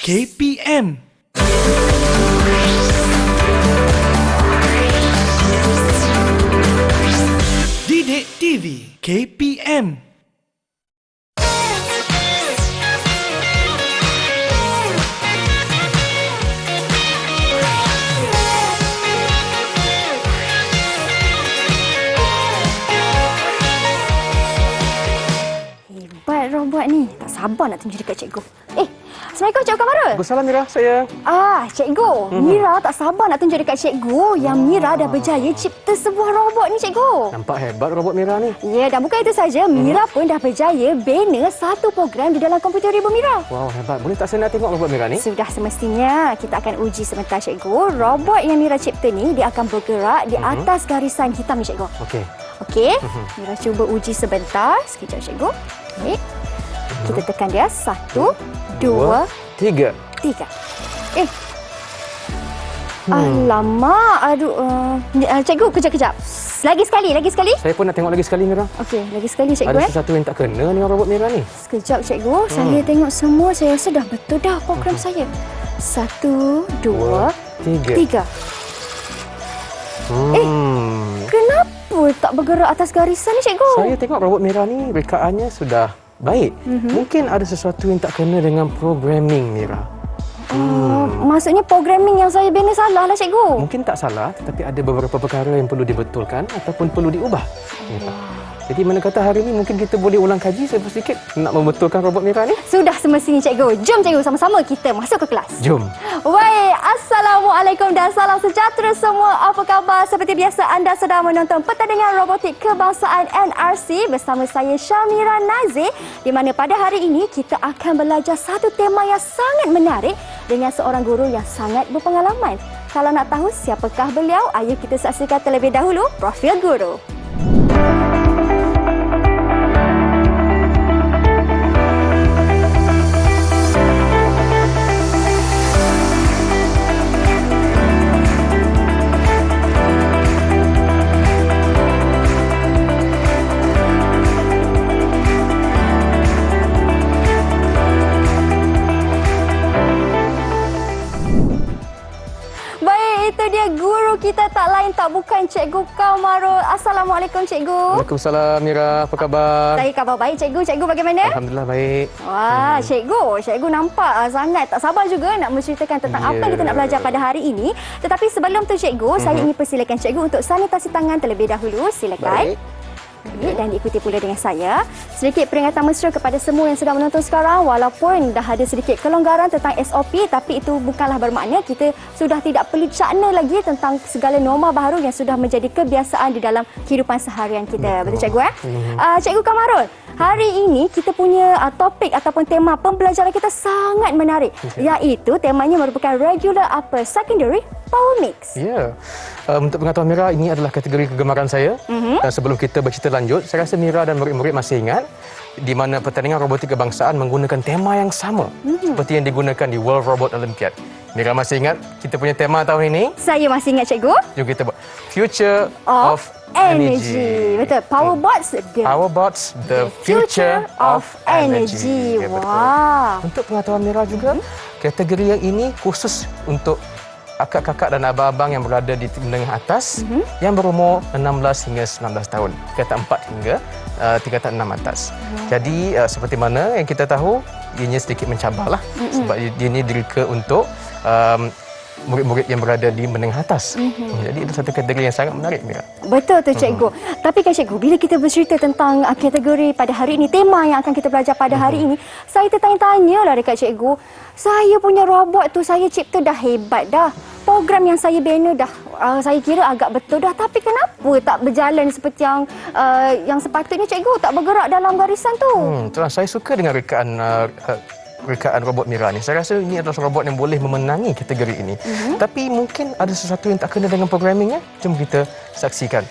KPM. Didik TV KPM. Hebat robot ni. Tak sabar nak tunjuk dekat cikgu. Assalamualaikum Cikgu Kamarul. Waalaikumsalam Mira, saya. Cikgu. Mira tak sabar nak tunjuk dekat cikgu yang Mira dah berjaya cipta sebuah robot ni cikgu. Nampak hebat robot Mira ni. Ya, dan bukan itu saja. Mira pun dah berjaya bina satu program di dalam komputer ibu Mira. Wow, hebat. Boleh tak saya nak tengok robot Mira ni? Sudah semestinya. Kita akan uji sebentar cikgu. Robot yang Mira cipta ni, dia akan bergerak di atas garisan hitam ni cikgu. Okey. Okey. Mira cuba uji sebentar. Sekejap cikgu. Baik. Kita tekan dia. 1, 2, 3. 3. Alamak. Aduh. Cikgu, kejap-kejap. Lagi sekali. Saya pun nak tengok lagi sekali Mira. Okey, lagi sekali cikgu. Ada sesuatu yang tak kena dengan robot Mira ni. Sekejap cikgu. Saya tengok semua. Saya rasa dah betul dah program saya. 1, 2, 3. Kenapa tak bergerak atas garisan ni cikgu? Saya tengok robot Mira ni rekaannya sudah baik. Mungkin ada sesuatu yang tak kena dengan programming Mira. Maksudnya programming yang saya bina salah lah cikgu. Mungkin tak salah, tetapi ada beberapa perkara yang perlu dibetulkan ataupun perlu diubah. Mira. Jadi mana kata hari ini mungkin kita boleh ulang kaji sedikit nak membetulkan robot Mira ni? Sudah semestinya cikgu. Jom cikgu sama-sama kita masuk ke kelas. Jom. Baik, Assalamualaikum dan salam sejahtera semua. Apa khabar? Seperti biasa anda sedang menonton pertandingan robotik kebangsaan NRC bersama saya Syamira Nazir, di mana pada hari ini kita akan belajar satu tema yang sangat menarik dengan seorang guru yang sangat berpengalaman. Kalau nak tahu siapakah beliau, ayo kita saksikan terlebih dahulu profil guru. Itu dia guru kita, tak lain tak bukan Cikgu Kamarul. Assalamualaikum Cikgu. Waalaikumsalam Mira, apa khabar? Saya khabar baik Cikgu. Cikgu bagaimana? Alhamdulillah baik. Wah, Cikgu nampak sangat tak sabar juga nak menceritakan tentang apa yang kita nak belajar pada hari ini. Tetapi sebelum tu Cikgu, saya ingin persilakan Cikgu untuk sanitasi tangan terlebih dahulu. Silakan. Baik. Dan diikuti pula dengan saya. Sedikit peringatan mesra kepada semua yang sedang menonton sekarang. Walaupun dah ada sedikit kelonggaran tentang SOP, tapi itu bukanlah bermakna kita sudah tidak perlu cakna lagi tentang segala norma baru yang sudah menjadi kebiasaan di dalam kehidupan seharian kita. Betul Cikgu? Cikgu Kamarul, hari ini kita punya topik ataupun tema pembelajaran kita sangat menarik. Iaitu temanya merupakan Regular Upper Secondary Power Mix. Ya. Untuk pengetahuan Mira, ini adalah kategori kegemaran saya. Dan sebelum kita bercerita lanjut, saya rasa Mira dan murid-murid masih ingat di mana pertandingan robotik kebangsaan menggunakan tema yang sama seperti yang digunakan di World Robot Olympiad. Mira masih ingat kita punya tema tahun ini? Saya masih ingat Cikgu. Jom kita buat Future of Energy. Betul. Powerbots, the future of energy. Ya, betul. Wah. Untuk pengetahuan Mira juga, kategori yang ini khusus untuk kakak-kakak dan abang-abang yang berada di menengah atas yang berumur 16 hingga 19 tahun. Tingkatan 4 hingga tingkatan 6 atas. Jadi seperti mana yang kita tahu, ianya sedikit mencabarlah sebab dia ini direka untuk murid-murid yang berada di menengah atas. Jadi itu satu kategori yang sangat menarik Mira. Betul tu Cikgu. Tapi kan Cikgu, bila kita bercerita tentang kategori pada hari ini, tema yang akan kita belajar pada hari ini, saya tertanya-tanya lah dekat Cikgu, saya punya robot tu saya cipta dah hebat dah. Program yang saya bina dah saya kira agak betul dah, tapi kenapa tak berjalan seperti yang sepatutnya Cikgu, tak bergerak dalam garisan tu? Saya suka dengan rekaan robot Mira ni. Saya rasa ini adalah robot yang boleh memenangi kategori ini. Tapi mungkin ada sesuatu yang tak kena dengan programmingnya. Jom kita saksikan.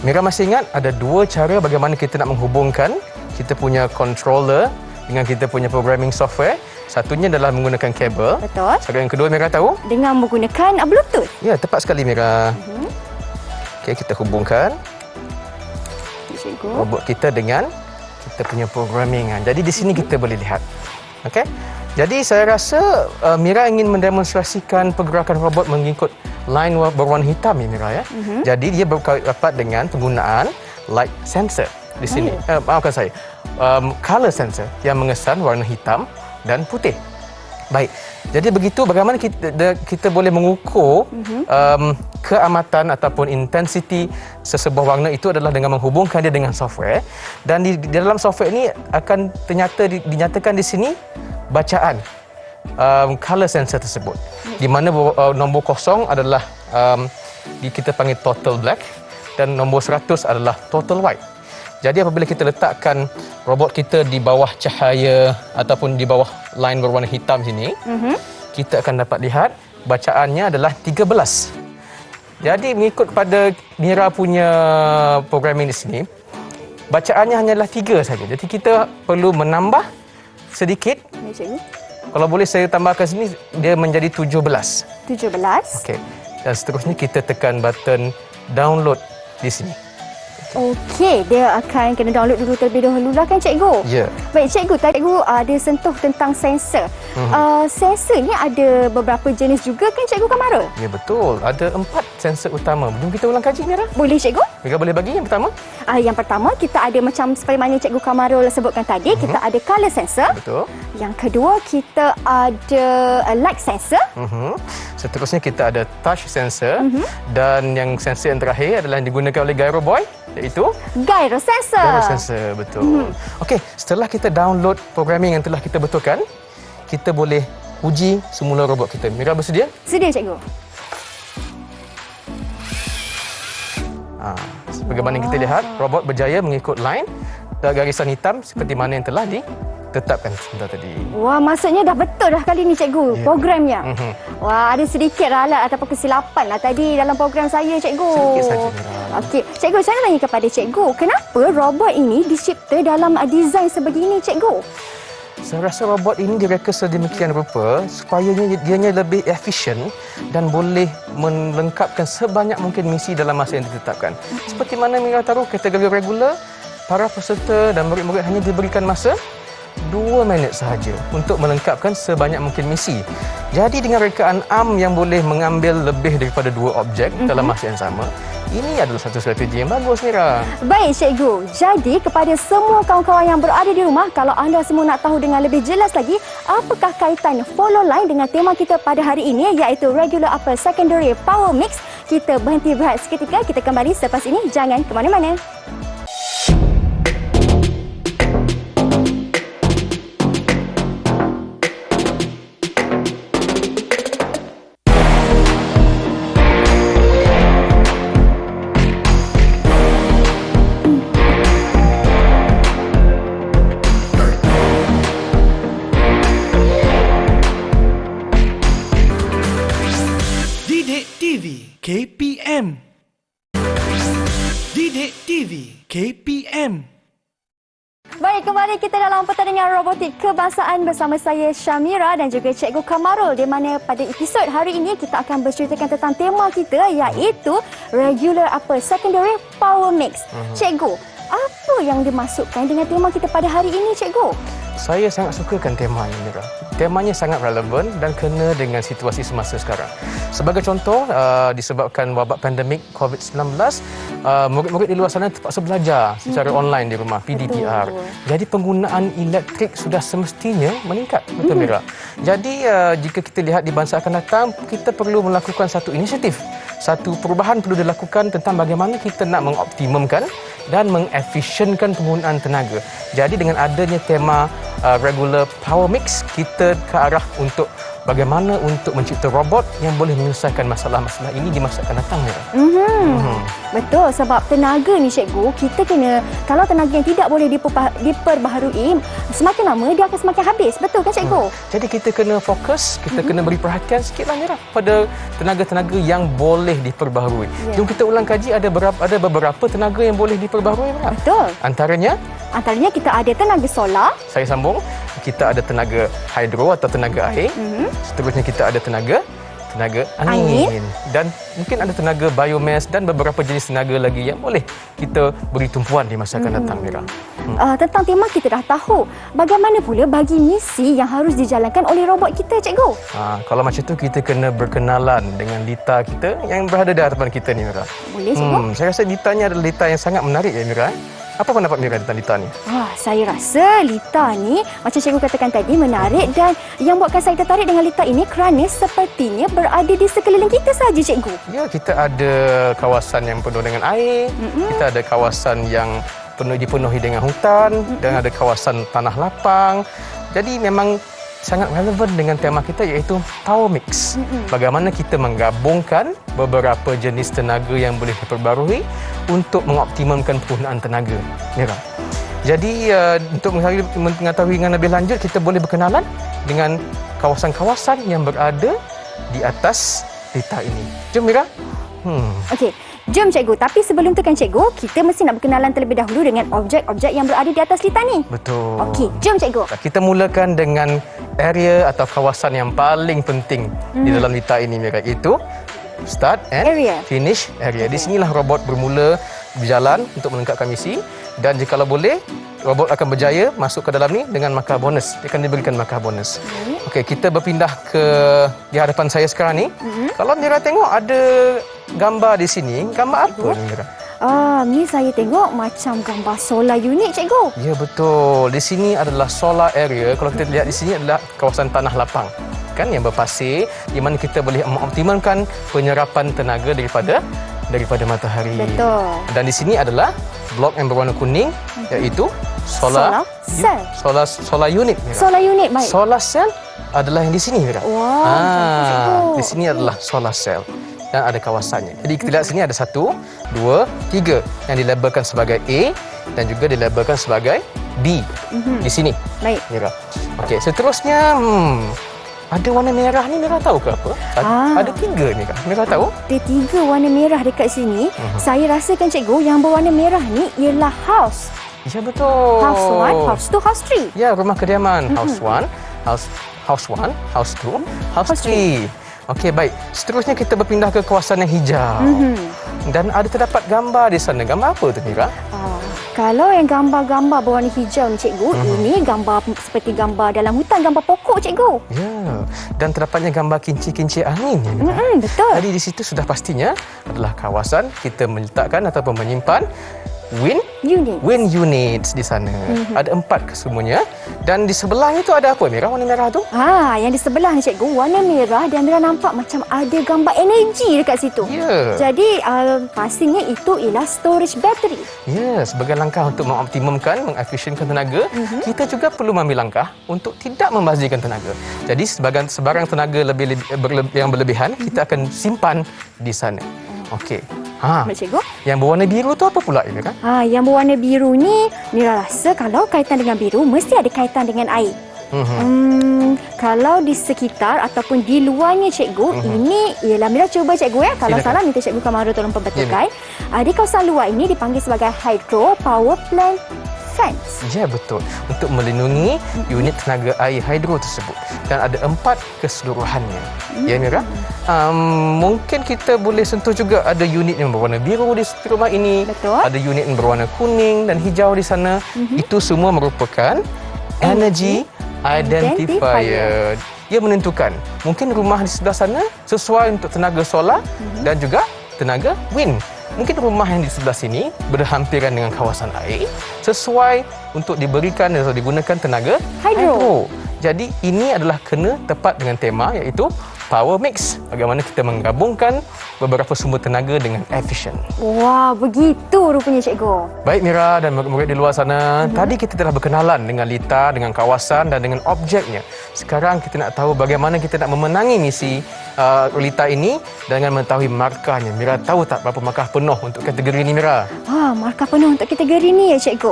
Mira masih ingat ada dua cara bagaimana kita nak menghubungkan kita punya controller dengan kita punya programming software. Satunya adalah menggunakan kabel. Betul. Cara yang kedua Mira tahu? Dengan menggunakan Bluetooth. Ya, tepat sekali Mira. Okey, kita hubungkan robot kita dengan kita punya programming. Jadi di sini kita boleh lihat. Okey. Jadi saya rasa Mira ingin mendemonstrasikan pergerakan robot mengikut line berwarna hitam ya Mira ya. Jadi dia berkaitan dengan penggunaan light sensor di sini. Maafkan saya. Color sensor yang mengesan warna hitam dan putih. Baik. Jadi begitu bagaimana kita boleh mengukur keamatan ataupun intensiti sesebuah warna itu adalah dengan menghubungkan dia dengan software, dan di dalam software ini akan dinyatakan di sini bacaan color sensor tersebut, di mana nombor 0 adalah kita panggil total black dan nombor 100 adalah total white. Jadi apabila kita letakkan robot kita di bawah cahaya ataupun di bawah line berwarna hitam sini, kita akan dapat lihat bacaannya adalah 13. Jadi mengikut kepada Mira punya programming di sini, bacaannya hanyalah 3 saja. Jadi kita perlu menambah sedikit. Kalau boleh saya tambahkan sini, dia menjadi 17. 17. Okey. Dan seterusnya kita tekan button download di sini. Okey, dia akan kena download dulu terlebih dahulu lah kan cikgu? Ya. Baik cikgu, tadi cikgu ada sentuh tentang sensor. Sensor ni ada beberapa jenis juga kan cikgu Kamarul? Ya betul, ada 4 sensor utama. Jom kita ulang kaji Mira. Boleh cikgu? Mira boleh bagi yang pertama? Yang pertama kita ada macam seperti mana cikgu Kamarul sebutkan tadi, kita ada color sensor. Betul. Yang kedua kita ada light sensor. Seterusnya kita ada touch sensor, dan yang sensor yang terakhir adalah yang digunakan oleh Gyro Boy, iaitu Gyro sensor. Gyro sensor, betul. Okey, setelah kita download programming yang telah kita betulkan, kita boleh uji semula robot kita. Mira bersedia? Sedia cikgu. Sebagaimana kita lihat, robot berjaya mengikut line dan garisan hitam seperti mana yang telah ditetapkan sebentar tadi. Wah, maksudnya dah betul dah kali ni cikgu, programnya. Wah, ada sedikit ralat ataupun kesilapan lah tadi dalam program saya cikgu. Sedikit saja, Mira. Okey, cikgu saya nak tanya kepada cikgu, kenapa robot ini dicipta dalam desain sebegini cikgu? Saya rasa robot ini direka sedemikian rupa supaya dianya lebih efisien dan boleh melengkapkan sebanyak mungkin misi dalam masa yang ditetapkan. Seperti mana Mira tahu, kategori regular, para peserta dan murid-murid hanya diberikan masa 2 minit sahaja untuk melengkapkan sebanyak mungkin misi. Jadi dengan rekaan ARM yang boleh mengambil lebih daripada 2 objek dalam masa yang sama, ini adalah satu strategi yang bagus, Mira. Baik, cikgu. Jadi kepada semua kawan-kawan yang berada di rumah, kalau anda semua nak tahu dengan lebih jelas lagi apakah kaitan follow line dengan tema kita pada hari ini, iaitu regular upper secondary power mix, kita berhenti berehat seketika. Kita kembali selepas ini. Jangan ke mana-mana. KPM. Didik TV KPM. Baik, kembali kita dalam pertandingan robotik kebangsaan bersama saya Syamira dan juga Cikgu Kamarul, di mana pada episod hari ini kita akan berceritakan tentang tema kita, iaitu regular upper secondary power mix. Cikgu, apa yang dimaksudkan dengan tema kita pada hari ini, Cikgu? Saya sangat sukakan temanya, Mira. Temanya sangat relevan dan kena dengan situasi semasa sekarang. Sebagai contoh, disebabkan wabak pandemik COVID-19, murid-murid di luar sana terpaksa belajar secara online di rumah, PDPR. Jadi penggunaan elektrik sudah semestinya meningkat, betul Mira? Jadi jika kita lihat di masa akan datang, kita perlu melakukan satu inisiatif. Satu perubahan perlu dilakukan tentang bagaimana kita nak mengoptimumkan dan mengefisienkan penggunaan tenaga. Jadi dengan adanya tema regular power mix, kita ke arah untuk bagaimana untuk mencipta robot yang boleh menyelesaikan masalah-masalah ini di masa akan datang, Mira. Betul, sebab tenaga ni cikgu, kita kena, kalau tenaga yang tidak boleh diperbaharui, semakin lama dia akan semakin habis. Betul kan cikgu? Jadi kita kena fokus, kita kena beri perhatian sikitlah, Mira, pada tenaga-tenaga yang boleh diperbaharui. Jom kita ulang kaji, ada beberapa tenaga yang boleh diperbaharui, Mira. Betul. Antaranya kita ada tenaga solar. Saya sambung. Kita ada tenaga hidro atau tenaga air. Seterusnya kita ada tenaga angin. Dan mungkin ada tenaga biomass dan beberapa jenis tenaga lagi yang boleh kita beri tumpuan di masa akan datang, Mira. Tentang tema kita dah tahu. Bagaimana pula bagi misi yang harus dijalankan oleh robot kita, cikgu? Kalau macam tu kita kena berkenalan dengan Lita kita yang berada di hadapan kita ni, Mira. Boleh, cikgu? Saya rasa Lita ni adalah Lita yang sangat menarik ya, Mira. Apa pendapat Mira tentang Lita ni? Saya rasa Lita ni macam cikgu katakan tadi menarik, dan yang buatkan saya tertarik dengan Lita ini kerana sepertinya berada di sekeliling kita saja, cikgu. Ya, kita ada kawasan yang penuh dengan air, kita ada kawasan yang dipenuhi dengan hutan, dan ada kawasan tanah lapang. Jadi memang sangat relevan dengan tema kita, iaitu power mix. Bagaimana kita menggabungkan beberapa jenis tenaga yang boleh diperbarui untuk mengoptimumkan penggunaan tenaga, Mira. Jadi untuk mengetahui dengan lebih lanjut, kita boleh berkenalan dengan kawasan-kawasan yang berada di atas Lita ini. Jom, Mira. Okey, jom cikgu. Tapi sebelum tu kan cikgu, kita mesti nak berkenalan terlebih dahulu dengan objek-objek yang berada di atas Lita ni. Betul. Okey, jom cikgu. Kita mulakan dengan area atau kawasan yang paling penting di dalam Lita ini, Mira, iaitu start and finish area. Di sinilah robot bermula berjalan untuk melengkapkan misi, dan jikalau boleh, robot akan berjaya masuk ke dalam ni dengan markah bonus. Dia akan diberikan markah bonus. Okey, kita berpindah ke di hadapan saya sekarang ni. Kalau Mira tengok ada gambar di sini, gambar apa ni, Mira? Ni saya tengok macam gambar solar unit, cikgu. Ya, betul. Di sini adalah solar area. Kalau kita lihat di sini adalah kawasan tanah lapang, kan, yang berpasir, di mana kita boleh mengoptimalkan penyerapan tenaga daripada matahari. Betul. Dan di sini adalah blok yang berwarna kuning, iaitu solar unit, Mira. Solar unit, baik. Solar cell adalah yang di sini, Mira. Wow, di sini adalah solar cell dan ada kawasannya. Jadi kita lihat sini ada 1, 2, 3 yang dilabelkan sebagai A dan juga dilabelkan sebagai B di sini. Baik. Mira. Okey, seterusnya ada warna merah ni, Mira tahu ke apa? Ada 3 ni, Mira tahu? Ada 3 warna merah dekat sini. Saya rasakan cikgu yang berwarna merah ni ialah house. Ya, betul. House 1, house 2, house 3. Ya, rumah kediaman. House 1, house 1, house 2, house 3. Okey, baik. Seterusnya kita berpindah ke kawasan yang hijau. Dan ada terdapat gambar di sana. Gambar apa tu, Mira? Kalau yang gambar-gambar berwarna hijau ni, cikgu, ini gambar seperti gambar dalam hutan, gambar pokok, cikgu. Ya, dan terdapatnya gambar kincir-kincir angin. Betul. Jadi di situ sudah pastinya adalah kawasan kita meletakkan ataupun menyimpan wind units di sana. Ada 4 kesemuanya. Dan di sebelahnya tu ada apa, Mira? Warna merah tu? Yang di sebelah ni, cikgu, warna merah, dan Mira nampak macam ada gambar energi dekat situ. Ya. Jadi pastinya itu ialah storage battery. Ya, sebagai langkah untuk mengoptimumkan, mengefisienkan tenaga, kita juga perlu mengambil langkah untuk tidak membazirkan tenaga. Jadi sebarang tenaga yang berlebihan, kita akan simpan di sana. Okey. Cikgu? Yang berwarna biru tu apa pula, Mira? Yang berwarna biru ni, Mira rasa kalau kaitan dengan biru, mesti ada kaitan dengan air. Kalau di sekitar ataupun di luarnya, cikgu, ini ialah, Mira cuba, cikgu, ya. Kalau salah, minta cikgu Kamara tolong perbetulkan. Di kawasan luar ini dipanggil sebagai hydro power plant fence. Ya, betul. Untuk melindungi unit tenaga air hidro tersebut. Dan ada 4 keseluruhannya. Ya, Mira? Mungkin kita boleh sentuh juga ada unit yang berwarna biru di rumah ini. Betul. Ada unit yang berwarna kuning dan hijau di sana. Itu semua merupakan energy identifier. Ia menentukan mungkin rumah di sebelah sana sesuai untuk tenaga solar dan juga tenaga wind. Mungkin rumah yang di sebelah sini berhampiran dengan kawasan air sesuai untuk diberikan atau digunakan tenaga hidro. Jadi ini adalah kena tepat dengan tema, iaitu power mix. Bagaimana kita menggabungkan beberapa sumber tenaga dengan efisien. Wah, begitu rupanya, cikgu. Baik, Mira dan murid-murid di luar sana. Tadi kita telah berkenalan dengan Lita, dengan kawasan dan dengan objeknya. Sekarang kita nak tahu bagaimana kita nak memenangi misi Lita ini dengan mengetahui markahnya. Mira tahu tak berapa markah penuh untuk kategori ini, Mira? Markah penuh untuk kategori ni, ya, cikgu.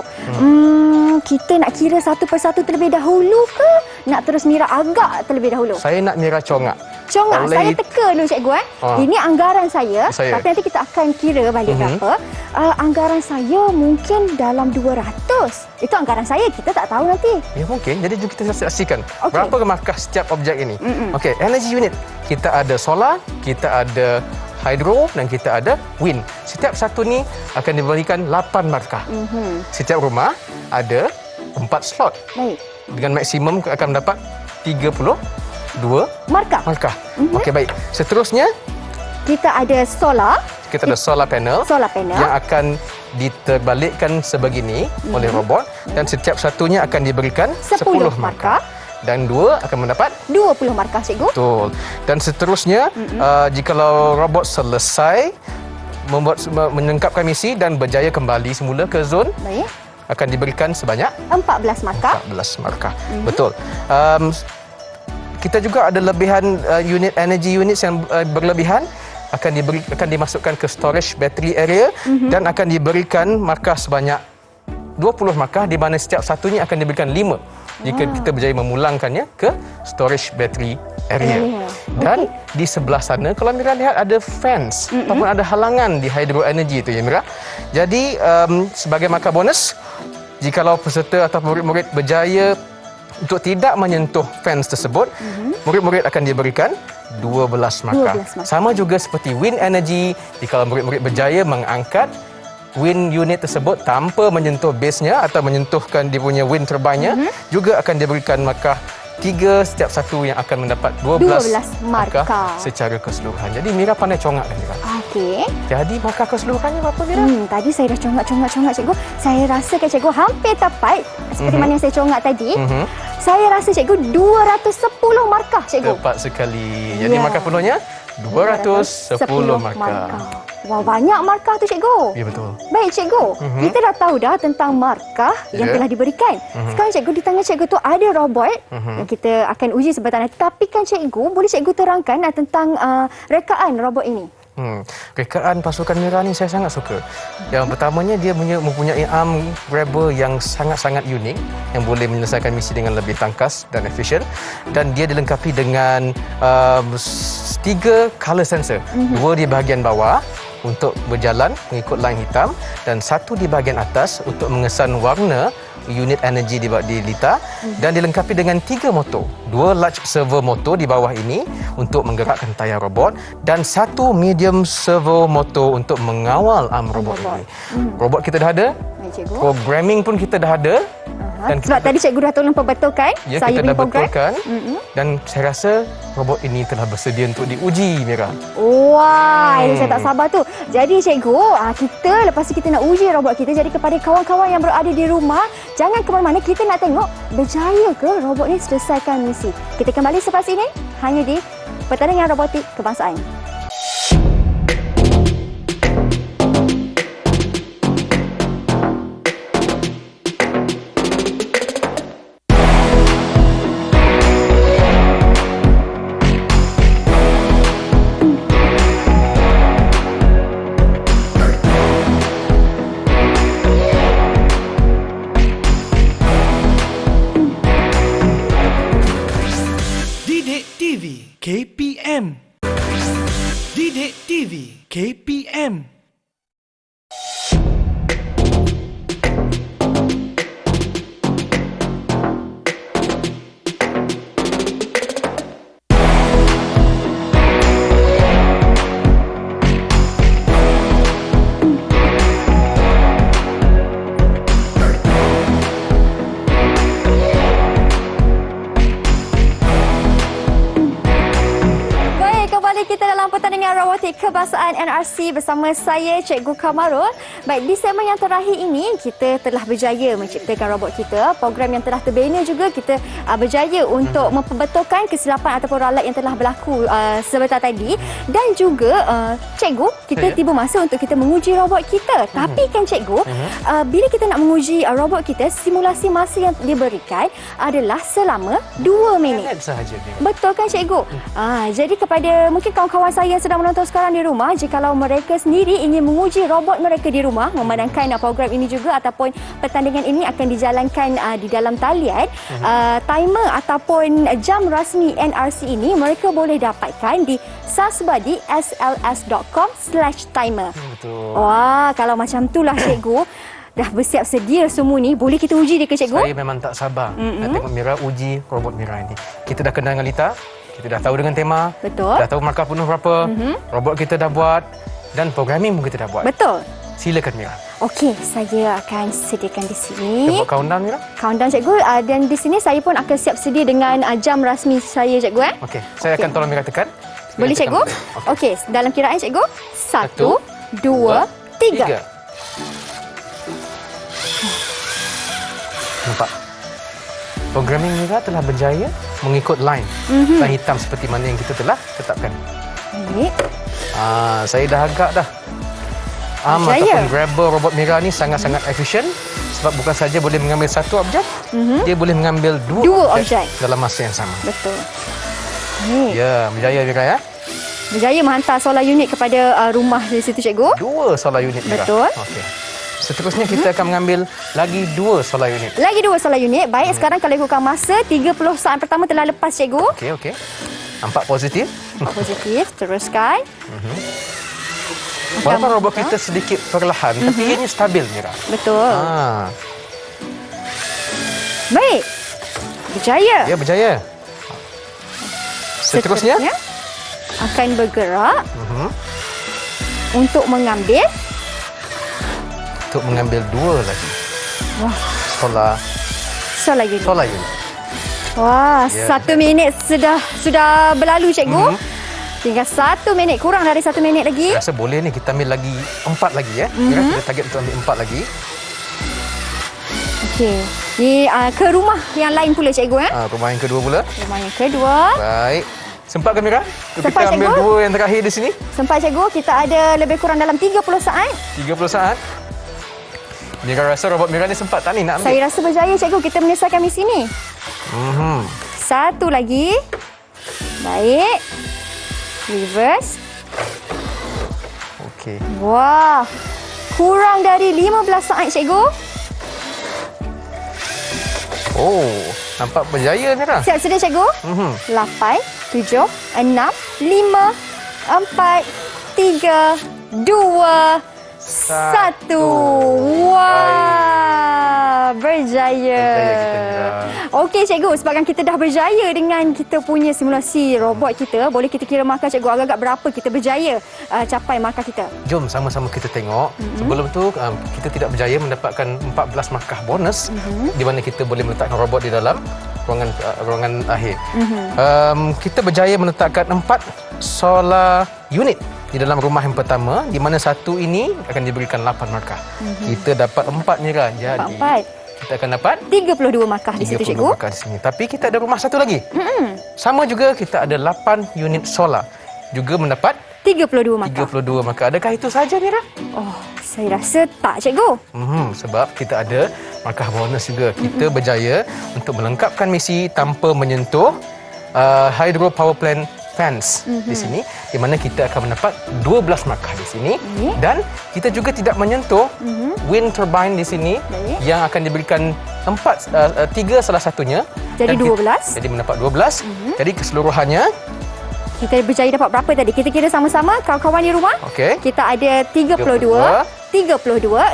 Kita nak kira satu persatu terlebih dahulu ke nak terus Mira agak terlebih dahulu? Saya nak Mira congak. Saya teka dulu, cikgu. Ini anggaran saya, tapi nanti kita akan kira balik berapa. Anggaran saya mungkin dalam 200. Itu anggaran saya, kita tak tahu nanti. Ya, mungkin. Jadi jom kita saksikan berapa markah setiap objek ini. Okey, energy unit. Kita ada solar, kita ada hydro dan kita ada wind. Setiap satu ni akan diberikan 8 markah. Setiap rumah ada 4 slot. Baik. Dengan maksimum akan mendapat 32 Markah. Okey, baik. Seterusnya Kita ada solar. kita ada solar panel yang akan diterbalikkan sebegini oleh robot dan setiap satunya akan diberikan 10 markah. Dan 2 akan mendapat 20 markah, cikgu. betul. Dan seterusnya jikalau robot selesai menyingkapkan misi dan berjaya kembali semula ke zon, Baik. akan diberikan sebanyak 14 markah. 14 markah. Betul. Kita juga ada lebihan energy units yang berlebihan akan dimasukkan ke storage battery area dan akan diberikan markah sebanyak 20 markah di mana setiap satunya akan diberikan 5 jika kita berjaya memulangkannya ke storage battery area. Dan di sebelah sana kalau Mira lihat ada fence ataupun ada halangan di hydro energy itu ya Mira. Jadi sebagai markah bonus jikalau peserta atau murid-murid berjaya untuk tidak menyentuh fence tersebut, murid-murid akan diberikan 12 markah. Sama juga seperti wind energy, jika murid-murid berjaya mengangkat wind unit tersebut tanpa menyentuh base-nya atau menyentuhkan dia punya wind turbine-nya, juga akan diberikan markah 3 setiap satu yang akan mendapat 12 markah secara keseluruhan. Jadi Mira pandai congak kan Mira? Okey. Jadi markah keseluruhannya berapa Mira? Tadi saya dah congak cikgu. Saya rasa kan cikgu hampir tepat seperti mana yang saya congak tadi. Saya rasa cikgu 210 markah cikgu. Tepat sekali. Jadi markah penuhnya 210 markah. Wah, banyak markah tu cikgu. Ya betul. Baik cikgu, kita dah tahu dah tentang markah yang telah diberikan. Sekarang cikgu, di tangan cikgu tu ada robot yang kita akan uji sebentar nanti. Tapi kan cikgu, boleh cikgu terangkan tentang rekaan robot ini? Rekaan pasukan Mira ni saya sangat suka. Yang pertamanya dia mempunyai arm grabber yang sangat-sangat unik yang boleh menyelesaikan misi dengan lebih tangkas dan efisien, dan dia dilengkapi dengan 3 color sensor. 2 di bahagian bawah untuk berjalan mengikut line hitam dan 1 di bahagian atas untuk mengesan warna unit energi di litar, dan dilengkapi dengan 3 motor. 2 large servo motor di bawah ini untuk menggerakkan tayar robot dan 1 medium servo motor untuk mengawal arm robot ini. Robot kita dah ada. Programming pun kita dah ada. Dan sebab tadi cikgu dah tolong perbetulkan. Ya, saya kita dah program. betulkan. Dan saya rasa robot ini telah bersedia untuk diuji, Mira. Wah, ini saya tak sabar tu. Jadi cikgu, kita lepas ni kita nak uji robot kita. Jadi kepada kawan-kawan yang berada di rumah, jangan ke mana-mana, kita nak tengok berjaya ke robot ni selesaikan misi. Kita kembali selepas ini hanya di Pertandingan Robotik Kebangsaan. KPM. Didik TV KPM. Kebangsaan NRC bersama saya Cikgu Kamarul. Baik, di segmen yang terakhir ini kita telah berjaya menciptakan robot kita. Program yang telah terbina juga kita berjaya untuk memperbetulkan kesilapan ataupun ralat yang telah berlaku sebentar tadi. Dan juga Cikgu, kita tiba masa untuk kita menguji robot kita. Tapi kan Cikgu, bila kita nak menguji robot kita, simulasi masa yang diberikan adalah selama 2 minit. Sahaja. Betul kan Cikgu? Jadi kepada mungkin kawan-kawan saya yang sedang menonton sekarang di rumah, jikalau mereka sendiri ingin menguji robot mereka di rumah, memandangkan program ini juga ataupun pertandingan ini akan dijalankan di dalam talian, timer ataupun jam rasmi NRC ini mereka boleh dapatkan di sasbadi.sls.com/timer. Betul. Wah, kalau macam itulah Cikgu, dah bersiap sedia semua ni, boleh kita uji dia ke Cikgu? Saya memang tak sabar nak tengok Mira uji robot Mira ini. Kita dah kenal dengan Lita, kita dah tahu dengan tema, Betul. dah tahu markah penuh berapa, robot kita dah buat dan programming pun kita dah buat. Betul. Silakan Mira. Okey, saya akan sediakan di sini. Kita buat countdown Mira. Countdown cikgu, dan di sini saya pun akan siap sedia dengan jam rasmi saya cikgu. Okey, saya akan tolong Mira tekan. Boleh Mira tekan cikgu? button. Okey, dalam kiraan cikgu. 1, 2, 3. Nampak? Programming Mira telah berjaya mengikut line hitam seperti mana yang kita telah tetapkan. Baik. Saya dah agak dah. Berjaya. Ataupun grabber robot Mira ni sangat-sangat efisien sebab bukan saja boleh mengambil satu objek, dia boleh mengambil dua objek dalam masa yang sama. Betul. Baik. Ya, berjaya Mira ya. Berjaya menghantar solar unit kepada rumah di situ cikgu. 2 solar unit Mira. Betul. Okey. Seterusnya kita akan mengambil lagi 2 solar unit. Lagi 2 solar unit. Baik, sekarang kalau ikutkan masa 30 saat pertama telah lepas cikgu. Okey. Nampak positif? Positif, teruskan. Walaupun robot kita sedikit perlahan, tapi ianya stabil Mira. Betul. Baik. Berjaya. Ya, berjaya. Seterusnya akan bergerak untuk mengambil 2 lagi. Wah, Solar solar unit. unit. Wah, Ya. 1 minit sudah berlalu cikgu. Tinggal 1 minit, kurang dari 1 minit lagi. Rasa boleh ni kita ambil lagi 4 lagi ya. Mira kita target untuk ambil 4 lagi. Okey. Ni ke rumah yang lain pula cikgu Rumah yang kedua pula. Rumah yang kedua. Baik. Sempat ke Mira? Sempat, Kita ambil cikgu. 2 yang terakhir di sini. Sempat cikgu, kita ada lebih kurang dalam 30 saat. 30 saat. Mira rasa robot Mira ni sempat tak ni nak ambil? Saya rasa berjaya cikgu, kita menyelesaikan misi ni. Mhm. 1 lagi. Baik. Reverse. Okey. Wah. Kurang dari 15 saat cikgu. Oh, nampak berjaya Mira. Siap sedia cikgu? 8, 7, 6, 5, 4, 3, 2, 1. Wah, berjaya. Berjaya kita, Mira. Okey cikgu, sebabkan kita dah berjaya dengan kita punya simulasi robot kita, boleh kita kira markah cikgu agak-agak berapa kita berjaya capai markah kita? Jom sama-sama kita tengok. Sebelum tu kita tidak berjaya mendapatkan 14 markah bonus di mana kita boleh meletakkan robot di dalam ruangan akhir. Kita berjaya meletakkan 4 solar unit di dalam rumah yang pertama, di mana satu ini akan diberikan 8 markah. Kita dapat 4 Mira. Jadi 4. kita akan dapat 32 markah di situ 32 cikgu. markah di sini. Tapi kita ada rumah satu lagi. Sama juga kita ada 8 unit solar. Juga mendapat 32 markah. 32 markah. Adakah itu saja Mira? Oh, saya rasa tak cikgu. Sebab kita ada markah bonus juga. Kita berjaya untuk melengkapkan misi tanpa menyentuh hydro power plant fans di sini, di mana kita akan mendapat 12 markah di sini dan kita juga tidak menyentuh wind turbine di sini yang akan diberikan 3 salah satunya. Jadi Dan 12. Jadi mendapat 12. Jadi keseluruhannya Kita berjaya dapat berapa tadi? Kita kira sama-sama kawan-kawan di rumah. okey. Kita ada 32,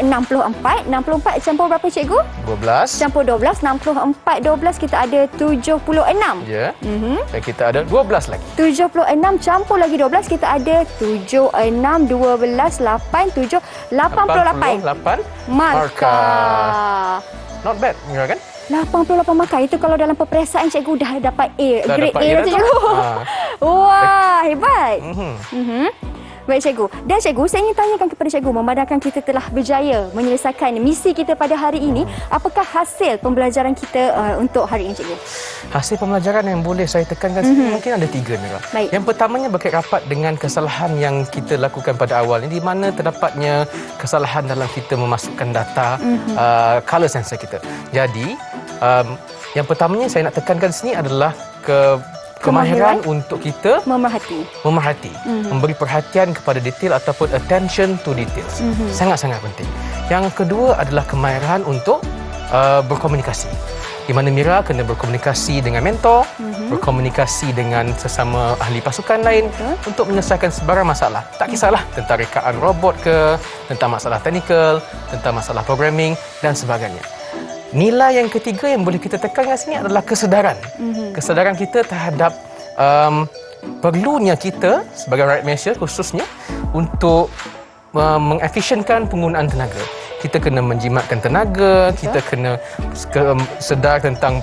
64 campur berapa cikgu? 12. Campur 12, 64, 12 kita ada 76. Ya. Dan kita ada 12 lagi. 76 campur lagi 12 kita ada 7, 6, 12, 8, 7, 88 markah. Not bad, Mira kan? 88 markah. Itu kalau dalam peperiksaan cikgu dah dapat A, Dah grade dapat A A dah dah tu. cikgu. Wah, hebat. Baik cikgu. Dan cikgu, saya ingin tanyakan kepada cikgu, memandangkan kita telah berjaya menyelesaikan misi kita pada hari ini, apakah hasil pembelajaran kita untuk hari ini cikgu? Hasil pembelajaran yang boleh saya tekankan sini mungkin ada 3 Mira. Baik. Yang pertamanya berkait rapat dengan kesalahan yang kita lakukan pada awal ini, di mana terdapatnya kesalahan dalam kita memasukkan data color sensor kita. Jadi yang pertamanya saya nak tekankan sini adalah kemahiran untuk kita Memerhati. memberi perhatian kepada detail ataupun attention to details. Sangat-sangat penting. Yang kedua adalah kemahiran untuk berkomunikasi. Di mana Mira kena berkomunikasi dengan mentor, berkomunikasi dengan sesama ahli pasukan lain untuk menyelesaikan sebarang masalah. Tak kisahlah tentang rekaan robot ke, tentang masalah teknikal, tentang masalah programming dan sebagainya. Nilai yang ketiga yang boleh kita tekankan sini adalah kesedaran. Kesedaran kita terhadap perlunya kita sebagai rakyat Malaysia khususnya untuk mengefisienkan penggunaan tenaga. Kita kena menjimatkan tenaga, kita kena sedar tentang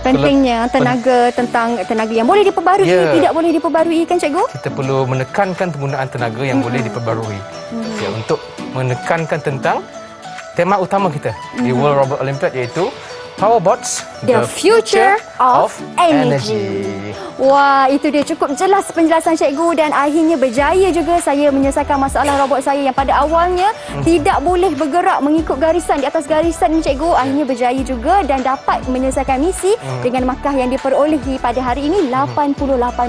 pentingnya tentang tenaga yang boleh diperbarui, tidak boleh diperbarui kan cikgu? Kita perlu menekankan penggunaan tenaga yang boleh diperbarui. Untuk menekankan tentang tema utama kita di World Robot Olympiad, iaitu Powerbots, The Future of Energy. Wah, itu dia, cukup jelas penjelasan cikgu dan akhirnya berjaya juga saya menyelesaikan masalah robot saya yang pada awalnya tidak boleh bergerak mengikut garisan, di atas garisan ni cikgu. Akhirnya berjaya juga dan dapat menyelesaikan misi dengan markah yang diperolehi pada hari ini 88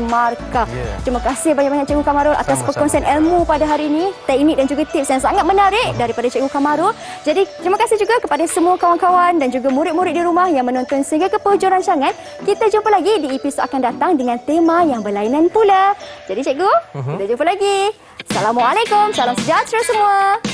markah. Terima kasih banyak-banyak Cikgu Kamarul atas perkongsian ilmu pada hari ini, teknik dan juga tips yang sangat menarik daripada Cikgu Kamarul. Jadi terima kasih juga kepada semua kawan-kawan dan juga murid-murid di rumah yang menonton sehingga ke penghujung rancangan. Kita jumpa lagi di episod akan datang dengan tema yang berlainan pula. Jadi cikgu, kita jumpa lagi. Assalamualaikum, salam sejahtera semua.